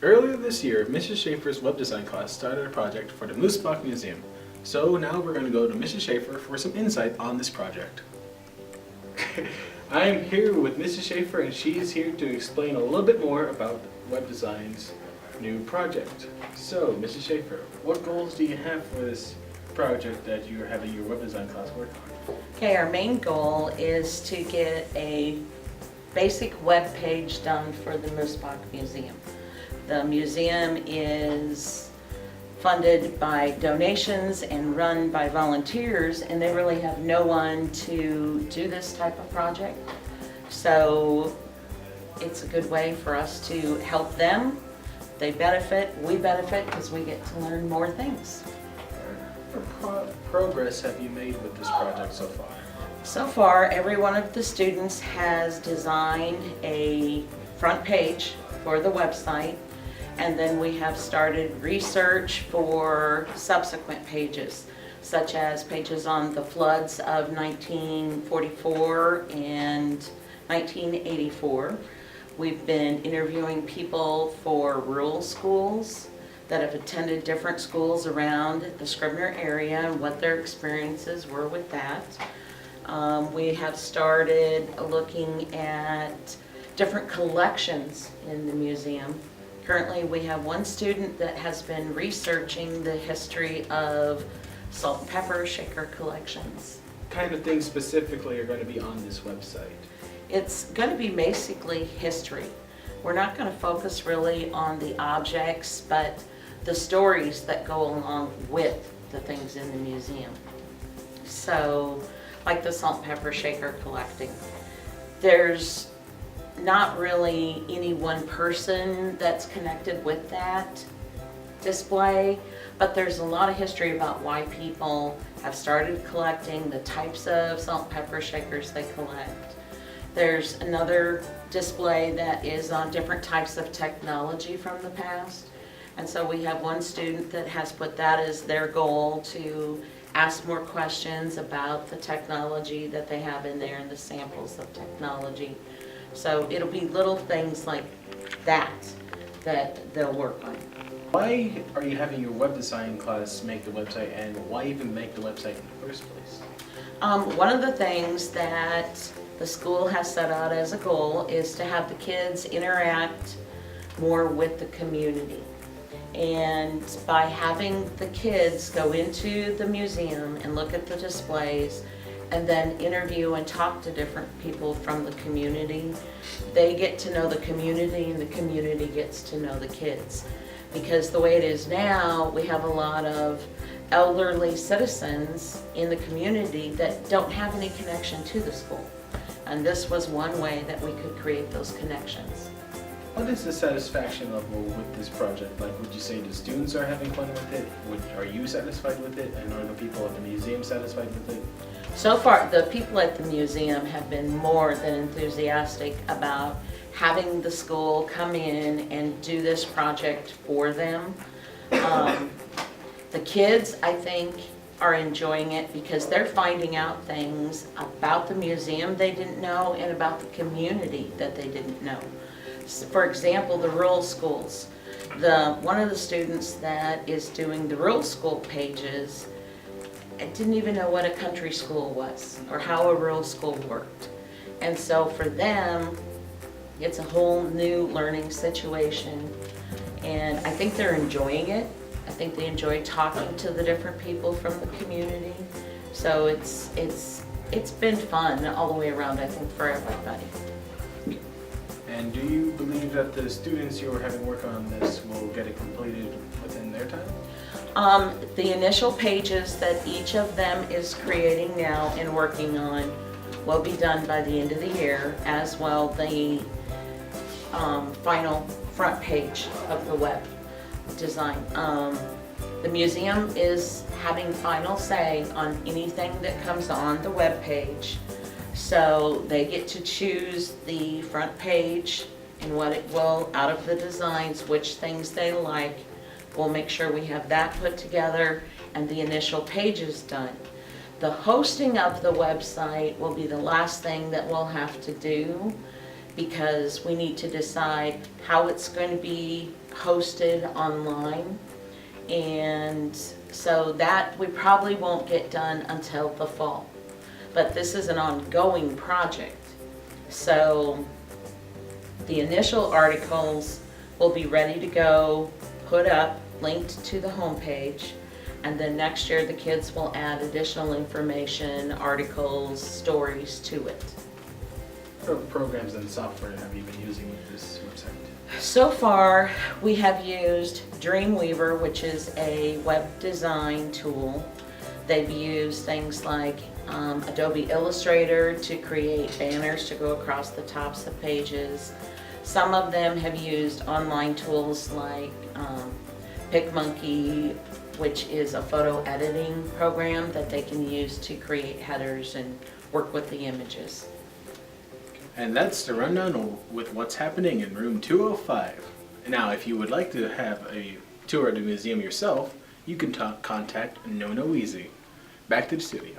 Earlier this year, Mrs. Schaefer's web design class started a project for the Musbach Museum. So now we're going to go to Mrs. Schaefer for some insight on this project. I am here with Mrs. Schaefer, and she is here to explain a little bit more about web design's new project. So, Mrs. Schaefer, what goals do you have for this project that you're having your web design class work on? Okay, our main goal is to get a basic web page done for the Musbach Museum. The museum is funded by donations and run by volunteers, and they really have no one to do this type of project. So it's a good way for us to help them. They benefit, we benefit, because we get to learn more things. What progress have you made with this project so far? So far, every one of the students has designed a front page for the website, and then we have started research for subsequent pages, such as pages on the floods of 1944 and 1984. We've been interviewing people for rural schools that have attended different schools around the Scribner area and what their experiences were with that. We have started looking at different collections in the museum. Currently, we have one student that has been researching the history of salt and pepper shaker collections. What kind of things specifically are going to be on this website? It's going to be basically history. We're not going to focus really on the objects, but the stories that go along with the things in the museum. So, like the salt and pepper shaker collecting, there's not really any one person that's connected with that display, but there's a lot of history about why people have started collecting, the types of salt and pepper shakers they collect. There's another display that is on different types of technology from the past, and so we have one student that has put that as their goal, to ask more questions about the technology that they have in there and the samples of technology. So it'll be little things like that that they'll work on. Why are you having your web design class make the website, and why even make the website in the first place? One of the things that the school has set out as a goal is to have the kids interact more with the community. And by having the kids go into the museum and look at the displays and then interview and talk to different people from the community, they get to know the community and the community gets to know the kids. Because the way it is now, we have a lot of elderly citizens in the community that don't have any connection to the school. And this was one way that we could create those connections. What is the satisfaction level with this project? Like, would you say the students are having fun with it? Are you satisfied with it? And are the people at the museum satisfied with it? So far, the people at the museum have been more than enthusiastic about having the school come in and do this project for them. The kids, I think, are enjoying it because they're finding out things about the museum they didn't know and about the community that they didn't know. For example, the rural schools. One of the students that is doing the rural school pages didn't even know what a country school was or how a rural school worked. And so for them, it's a whole new learning situation. And I think they're enjoying it. I think they enjoy talking to the different people from the community. So it's been fun all the way around, I think, for everybody. And do you believe that the students who are having work on this will get it completed within their time? The initial pages that each of them is creating now and working on will be done by the end of the year, as well the final front page of the web design. The museum is having final say on anything that comes on the web page. So they get to choose the front page and what it will, out of the designs, which things they like. We'll make sure we have that put together and the initial pages done. The hosting of the website will be the last thing that we'll have to do, because we need to decide how it's going to be hosted online. And so that we probably won't get done until the fall. But this is an ongoing project. So the initial articles will be ready to go, put up, linked to the homepage. And then next year the kids will add additional information, articles, stories to it. What programs and software have you been using with this website? So far, we have used Dreamweaver, which is a web design tool. They've used things like Adobe Illustrator to create banners to go across the tops of pages. Some of them have used online tools like PicMonkey, which is a photo editing program that they can use to create headers and work with the images. And that's the rundown with what's happening in room 205. Now, if you would like to have a tour of the museum yourself, you can contact No No Easy. Back to the studio.